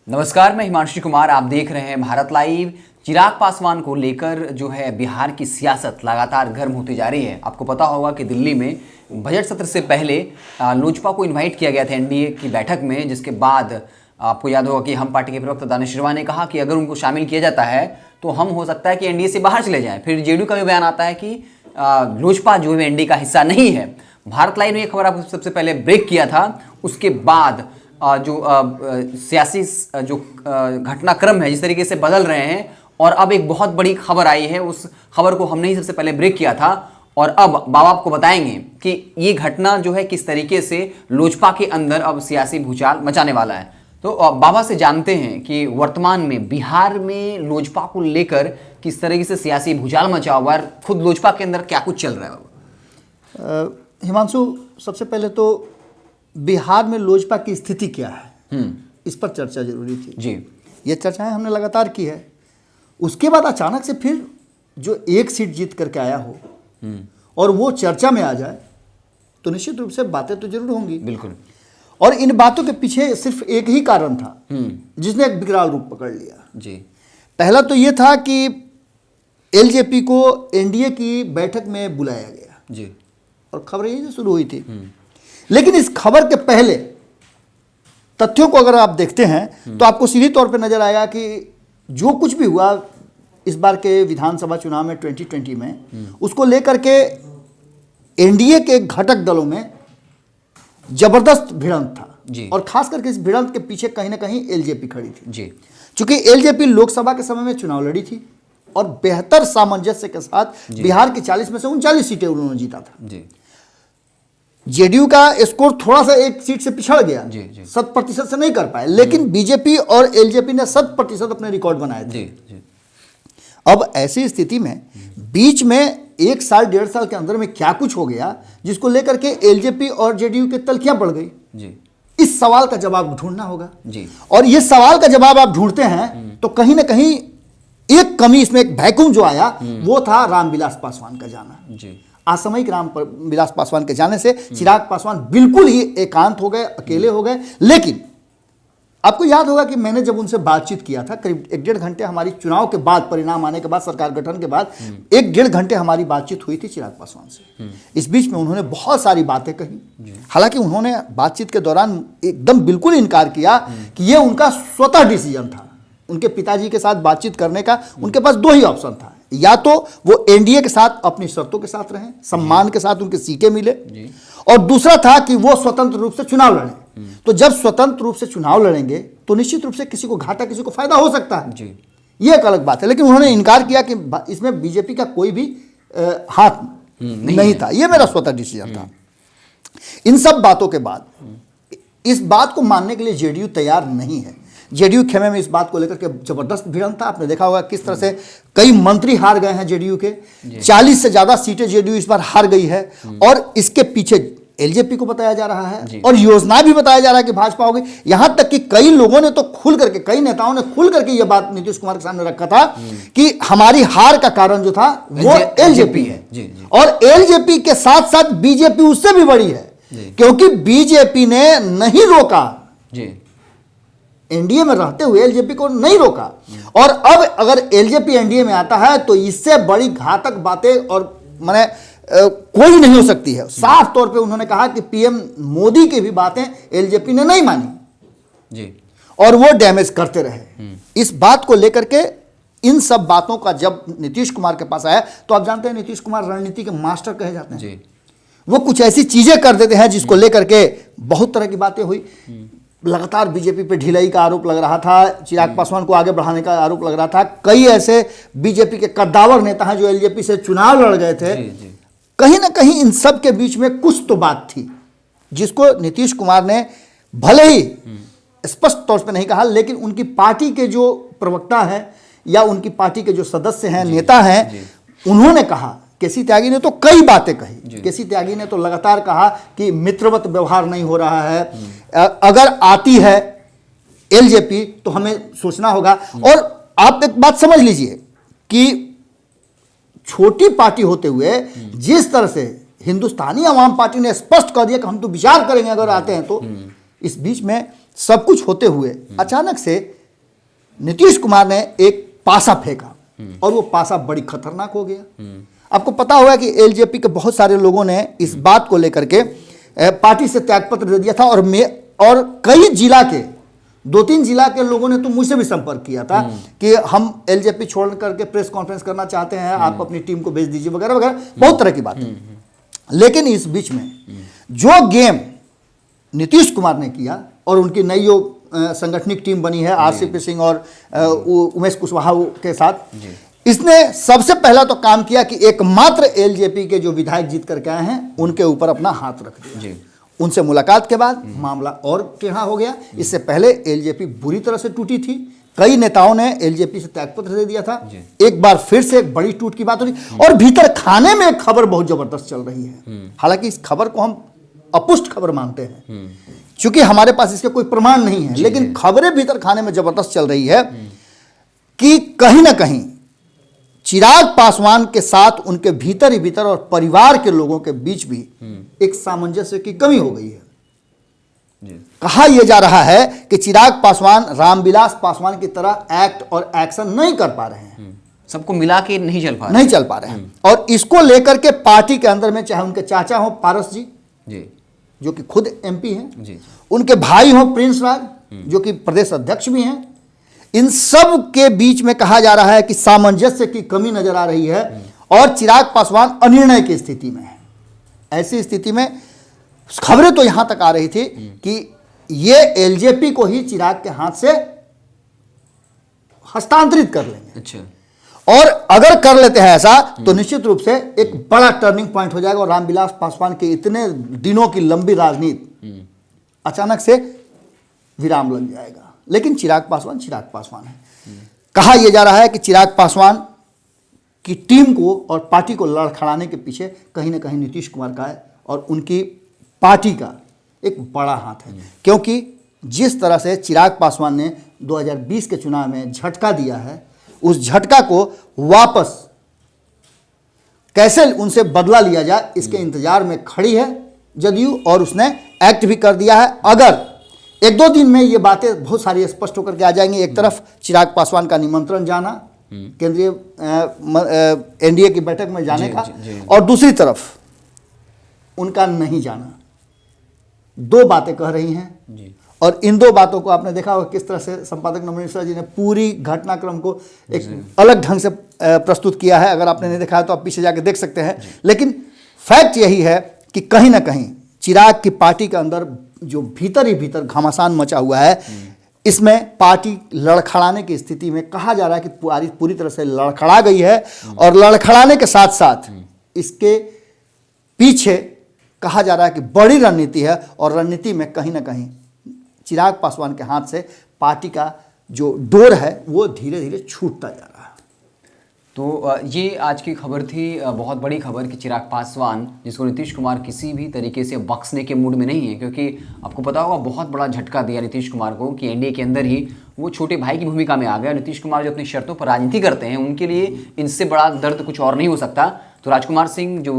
नमस्कार, मैं हिमांशु कुमार। आप देख रहे हैं भारत लाइव। चिराग पासवान को लेकर जो है बिहार की सियासत लगातार गर्म होती जा रही है। आपको पता होगा कि दिल्ली में बजट सत्र से पहले लोजपा को इनवाइट किया गया था एनडीए की बैठक में, जिसके बाद आपको याद होगा कि हम पार्टी के प्रवक्ता दानिश शिरवानी ने कहा कि अगर उनको शामिल किया जाता है तो हम हो सकता है कि एनडीए से बाहर चले जाएं। फिर जेडीयू का भी बयान आता है कि लोजपा जो है एनडीए का हिस्सा नहीं है। भारत लाइव ने यह खबर आपको सबसे पहले ब्रेक किया था। उसके बाद जो सियासी जो घटनाक्रम है जिस तरीके से बदल रहे हैं, और अब एक बहुत बड़ी खबर आई है, उस खबर को हमने ही सबसे पहले ब्रेक किया था और अब बाबा आपको बताएंगे कि ये घटना जो है किस तरीके से लोजपा के अंदर अब सियासी भूचाल मचाने वाला है। तो बाबा से जानते हैं कि वर्तमान में बिहार में लोजपा को लेकर किस तरीके से सियासी भूचाल मचा हुआ है, खुद लोजपा के अंदर क्या कुछ चल रहा है बाबा। हिमांशु, सबसे पहले तो बिहार में लोजपा की स्थिति क्या है इस पर चर्चा जरूरी थी जी। ये चर्चाएं हमने लगातार की है। उसके बाद अचानक से फिर जो एक सीट जीत करके आया हो और वो चर्चा में आ जाए तो निश्चित रूप से बातें तो जरूर होंगी। बिल्कुल। और इन बातों के पीछे सिर्फ एक ही कारण था जिसने एक विकराल रूप पकड़ लिया जी। पहला तो ये था कि एलजेपी को एनडीए की बैठक में बुलाया गया जी, और खबर यही से शुरू हुई थी। लेकिन इस खबर के पहले तथ्यों को अगर आप देखते हैं तो आपको सीधी तौर पे नजर आएगा कि जो कुछ भी हुआ इस बार के विधानसभा चुनाव में 2020 में, उसको लेकर के एनडीए के घटक दलों में जबरदस्त भिड़ंत था जी। और खास करके इस भिड़ंत के पीछे कहीं ना कहीं एलजेपी खड़ी थी जी। चूंकि एलजेपी लोकसभा के समय में चुनाव लड़ी थी और बेहतर सामंजस्य के साथ बिहार की 40 में से 39 सीटें उन्होंने जीता था जी। जेडीयू का स्कोर थोड़ा सा एक सीट से पिछड़ गया, जी, जी। 100% से नहीं कर पाए, लेकिन बीजेपी और एलजेपी ने 100% अपने रिकॉर्ड बनाए थे। जी, जी। अब ऐसी स्थिति में बीच में एक साल 1.5 साल के अंदर में क्या कुछ हो गया जिसको लेकर के एलजेपी और जेडीयू के तलखियां बढ़ गई, जी। इस सवाल का जवाब ढूंढना होगा जी। और ये सवाल का जवाब आप ढूंढते हैं तो कहीं ना कहीं एक कमी, इसमें एक वैक्यूम जो आया वो था रामविलास पासवान का जाना। जी। असामयिक रामविलास पासवान के जाने से चिराग पासवान बिल्कुल ही एकांत हो गए, अकेले हो गए। लेकिन आपको याद होगा कि मैंने जब उनसे बातचीत किया था करीब 1-1.5 घंटे, हमारी चुनाव के बाद, परिणाम आने के बाद, सरकार गठन के बाद 1-1.5 घंटे हमारी बातचीत हुई थी चिराग पासवान से। इस बीच में उन्होंने बहुत सारी बातें कही। हालांकि उन्होंने बातचीत के दौरान एकदम बिल्कुल इनकार किया कि यह उनका स्वतः डिसीजन था। उनके पिताजी के साथ बातचीत करने का उनके पास 2 ही ऑप्शन था, या तो वो एनडीए के साथ अपनी शर्तों के साथ रहें, सम्मान के साथ उनके सीटें मिले, और दूसरा था कि वो स्वतंत्र रूप से चुनाव लड़ें। तो जब स्वतंत्र रूप से चुनाव लड़ेंगे तो निश्चित रूप से किसी को घाटा, किसी को फायदा हो सकता है जी। ये एक अलग बात है। लेकिन उन्होंने इनकार किया कि इसमें बीजेपी का कोई भी हाथ नहीं था, ये मेरा स्वतः डिसीजन था। इन सब बातों के बाद इस बात को मानने के लिए जेडीयू तैयार नहीं है। जेडीयू खेमे में इस बात को लेकर के जबरदस्त भिड़ंत था। आपने देखा होगा किस तरह से कई मंत्री हार गए हैं जेडीयू के, 40 से ज्यादा सीटें जेडीयू इस बार हार गई है। और इसके पीछे एलजेपी को बताया जा रहा है और योजना भी बताया जा रहा है कि भाजपा होगी। यहां तक कि कई लोगों ने तो खुल करके, कई नेताओं ने खुल करके यह बात नीतीश कुमार के सामने रखा था कि हमारी हार का कारण जो था वो एलजेपी है। जी, जी। और एलजेपी के साथ साथ बीजेपी उससे भी बड़ी है, क्योंकि बीजेपी ने नहीं रोका, एनडीए में रहते हुए एलजेपी को नहीं रोका। और अब अगर एलजेपी एनडीए में आता है तो इससे बड़ी घातक बातें और माने कोई नहीं हो सकती है। साफ तौर पे उन्होंने कहा कि पीएम मोदी की भी बातें एलजेपी ने नहीं मानी जी, और वो डैमेज करते रहे। इस बात को लेकर के, इन सब बातों का जब नीतीश कुमार के पास आया तो आप जानते हैं नीतीश कुमार रणनीति के मास्टर कहे जाते हैं जी। वो कुछ ऐसी चीजें कर देते हैं जिसको लेकर के बहुत तरह की बातें हुई। लगातार बीजेपी पे ढिलाई का आरोप लग रहा था, चिराग पासवान को आगे बढ़ाने का आरोप लग रहा था। कई ऐसे बीजेपी के कद्दावर नेता हैं जो एलजेपी से चुनाव लड़ गए थे। कहीं ना कहीं इन सब के बीच में कुछ तो बात थी जिसको नीतीश कुमार ने भले ही स्पष्ट तौर पे नहीं कहा, लेकिन उनकी पार्टी के जो प्रवक्ता है या उनकी पार्टी के जो सदस्य हैं, नेता हैं, उन्होंने कहा। केसी त्यागी ने तो कई बातें कही। केसी त्यागी ने तो लगातार कहा कि मित्रवत व्यवहार नहीं हो रहा है, अगर आती है एलजेपी तो हमें सोचना होगा। और आप एक बात समझ लीजिए कि छोटी पार्टी होते हुए जिस तरह से हिंदुस्तानी अवाम पार्टी ने स्पष्ट कर दिया कि हम तो विचार करेंगे अगर आते हैं तो, इस बीच में सब कुछ होते हुए अचानक से नीतीश कुमार ने एक पासा फेंका और वो पासा बड़ी खतरनाक हो गया। आपको पता होगा कि एलजेपी के बहुत सारे लोगों ने इस बात को लेकर के पार्टी से त्यागपत्र दे दिया था और कई जिला के 2-3 जिला के लोगों ने तो मुझसे भी संपर्क किया था कि हम एलजेपी छोड़ करके प्रेस कॉन्फ्रेंस करना चाहते हैं, आप अपनी टीम को भेज दीजिए वगैरह वगैरह, बहुत तरह की बातें। लेकिन इस बीच में जो गेम नीतीश कुमार ने किया और उनकी नई जो संगठनिक टीम बनी है आरसीपी सिंह और उमेश कुशवाहा के साथ, इसने सबसे पहला तो काम किया कि एकमात्र एलजेपी के जो विधायक जीत करके आए हैं उनके ऊपर अपना हाथ रख दिया। उनसे मुलाकात के बाद मामला और टेढ़ा हो गया। इससे पहले एलजेपी बुरी तरह से टूटी थी, कई नेताओं ने एलजेपी से त्यागपत्र दे दिया था। एक बार फिर से एक बड़ी टूट की बात हो रही और भीतर खाने में एक खबर बहुत जबरदस्त चल रही है। हालांकि इस खबर को हम अपुष्ट खबर मानते हैं क्योंकि हमारे पास इसके कोई प्रमाण नहीं है, लेकिन खबरें भीतर खाने में जबरदस्त चल रही है कि कहीं ना कहीं चिराग पासवान के साथ उनके भीतर ही भीतर और परिवार के लोगों के बीच भी एक सामंजस्य की कमी हो गई है। कहा यह जा रहा है कि चिराग पासवान रामविलास पासवान की तरह एक्ट और एक्शन नहीं कर पा रहे हैं, सबको मिला के नहीं चल पा रहे हैं। और इसको लेकर के पार्टी के अंदर में चाहे उनके चाचा हो पारस जी जो कि खुद एमपी हैं, उनके भाई हो प्रिंस राज जो कि प्रदेश अध्यक्ष भी हैं, इन सब के बीच में कहा जा रहा है कि सामंजस्य की कमी नजर आ रही है और चिराग पासवान अनिर्णय की स्थिति में है। ऐसी स्थिति में खबरें तो यहां तक आ रही थी कि ये एलजेपी को ही चिराग के हाथ से हस्तांतरित कर लेंगे। अच्छा। और अगर कर लेते हैं ऐसा तो निश्चित रूप से एक बड़ा टर्निंग पॉइंट हो जाएगा और रामविलास पासवान के इतने दिनों की लंबी राजनीति अचानक से विराम लग जाएगा। लेकिन चिराग पासवान है। कहा यह जा रहा है कि चिराग पासवान की टीम को और पार्टी को लड़खड़ाने के पीछे कहीं ना कहीं नीतीश कुमार का है और उनकी पार्टी का एक बड़ा हाथ है, क्योंकि जिस तरह से चिराग पासवान ने 2020 के चुनाव में झटका दिया है, उस झटका को वापस कैसे उनसे बदला लिया जाए इसके इंतजार में खड़ी है जदयू और उसने एक्ट भी कर दिया है। अगर 1-2 दिन में ये बातें बहुत सारी स्पष्ट होकर के आ जाएंगी। एक तरफ चिराग पासवान का निमंत्रण जाना केंद्रीय एनडीए की बैठक में जाने का और दूसरी तरफ उनका नहीं जाना, 2 बातें कह रही हैं। और इन 2 बातों को आपने देखा होगा किस तरह से संपादक नवनीत मिश्रा जी ने पूरी घटनाक्रम को एक अलग ढंग से प्रस्तुत किया है। अगर आपने नहीं देखा है तो आप पीछे जाके देख सकते हैं। लेकिन फैक्ट यही है कि कहीं ना कहीं चिराग की पार्टी के अंदर जो भीतर ही भीतर घमासान मचा हुआ है, इसमें पार्टी लड़खड़ाने की स्थिति में कहा जा रहा है कि पूरी तरह से लड़खड़ा गई है। और लड़खड़ाने के साथ साथ इसके पीछे कहा जा रहा है कि बड़ी रणनीति है और रणनीति में कहीं ना कहीं चिराग पासवान के हाथ से पार्टी का जो डोर है वो धीरे धीरे छूटता जा रहा है। तो ये आज की खबर थी, बहुत बड़ी खबर कि चिराग पासवान, जिसको नीतीश कुमार किसी भी तरीके से बख्शने के मूड में नहीं है, क्योंकि आपको पता होगा बहुत बड़ा झटका दिया नीतीश कुमार को कि एनडीए के अंदर ही वो छोटे भाई की भूमिका में आ गया। नीतीश कुमार जो अपनी शर्तों पर राजनीति करते हैं उनके लिए इनसे बड़ा दर्द कुछ और नहीं हो सकता। तो राजकुमार सिंह जो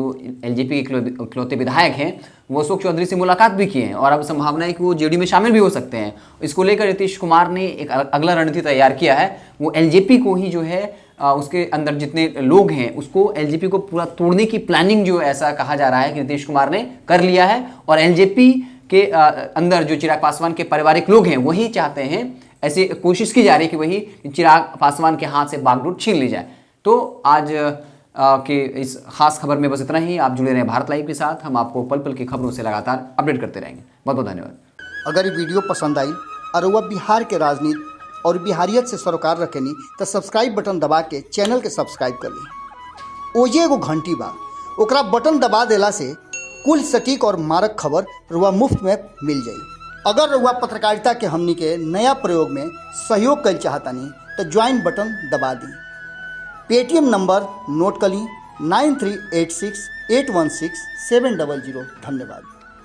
एलजेपी के इकलौते विधायक हैं वो अशोक चौधरी से मुलाकात भी किए हैं और अब संभावना है कि वो जेडीयू में शामिल भी हो सकते हैं। इसको लेकर नीतीश कुमार ने एक अगला रणनीति तैयार किया है। वो एलजेपी को ही जो है उसके अंदर जितने लोग हैं उसको एलजेपी को पूरा तोड़ने की प्लानिंग जो ऐसा कहा जा रहा है कि नीतीश कुमार ने कर लिया है। और एलजेपी के अंदर जो चिराग पासवान के पारिवारिक लोग हैं वही चाहते हैं, ऐसी कोशिश की जा रही है कि वही चिराग पासवान के हाथ से बागडोर छीन ली जाए। तो आज के इस खास खबर में बस इतना ही। आप जुड़े रहें भारत लाइव के साथ, हम आपको पल पल की खबरों से लगातार अपडेट करते रहेंगे। बहुत बहुत धन्यवाद। अगर ये वीडियो पसंद आई और वह बिहार के राजनीति और बिहारियत से सरोकार रखेनी तो सब्सक्राइब बटन दबा के चैनल के सब्सक्राइब कर ली। ओजे एगो घंटी बा, ओकरा बटन दबा देला से कुल सटीक और मारक खबर रुआ मुफ्त में मिल जाई। अगर रुआ पत्रकारिता के हमनी के नया प्रयोग में सहयोग कर चाहतानी तो ज्वाइन बटन दबा दी। पेटीएम नंबर नोट कर ली 9386816700। धन्यवाद।